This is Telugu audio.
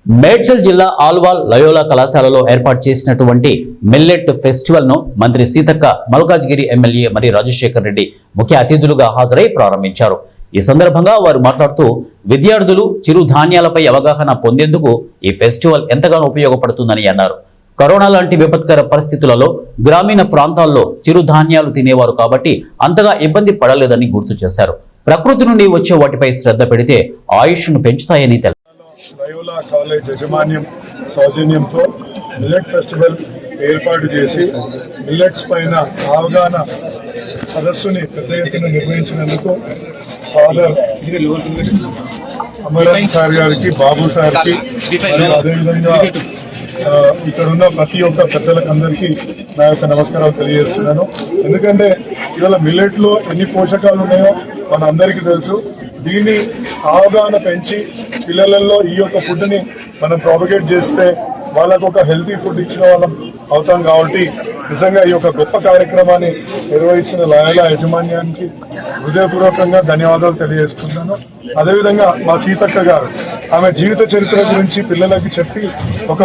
మేడ్చల్ జిల్లా ఆల్వాల్ లయోలా కళాశాలలో ఏర్పాటు చేసినటువంటి మిల్లెట్ ఫెస్టివల్ ను మంత్రి సీతక్క, మల్కాజ్గిరి ఎమ్మెల్యే మరి రాజశేఖర్ రెడ్డి ముఖ్య అతిథులుగా హాజరై ప్రారంభించారు. ఈ సందర్భంగా వారు మాట్లాడుతూ విద్యార్థులు చిరుధాన్యాలపై అవగాహన పొందేందుకు ఈ ఫెస్టివల్ ఎంతగానో ఉపయోగపడుతుందని అన్నారు. కరోనా లాంటి విపత్కర పరిస్థితులలో గ్రామీణ ప్రాంతాల్లో చిరుధాన్యాలు తినేవారు కాబట్టి అంతగా ఇబ్బంది పడలేదని గుర్తు చేశారు. ప్రకృతి నుండి వచ్చే వాటిపై శ్రద్ధ పెడితే ఆయుష్ను పెంచుతాయని తెలిపారు. లయోలా కాలేజ్ యాజమాన్యం సౌజన్యంతో మిల్లెట్ ఫెస్టివల్ ఏర్పాటు చేసి మిల్లెట్స్ పైన అవగాహన సదస్సుని పెద్ద ఎత్తున నిర్వహించినందుకు ఫాదర్ అమరన్ సార్ గారికి, బాబు సార్కి, అదేవిధంగా ఇక్కడ ఉన్న ప్రతి ఒక్క పెద్దలకు అందరికీ నా యొక్క నమస్కారాలు తెలియజేస్తున్నాను. ఎందుకంటే ఇవాళ మిల్లెట్లో ఎన్ని పోషకాలు ఉన్నాయో మన అందరికీ తెలుసు. దీన్ని అవగాహన పెంచి పిల్లలలో ఈ యొక్క ఫుడ్ని మనం ప్రాపగేట్ చేస్తే వాళ్ళకు ఒక హెల్తీ ఫుడ్ ఇచ్చిన వాళ్ళం అవుతాం. కాబట్టి నిజంగా ఈ యొక్క గొప్ప కార్యక్రమాన్ని నిర్వహిస్తున్న లయోలా యాజమాన్యానికి హృదయపూర్వకంగా ధన్యవాదాలు తెలియజేసుకుంటున్నాను. అదేవిధంగా మా సీతక్క గారు ఆమె జీవిత చరిత్ర గురించి పిల్లలకి చెప్పి ఒక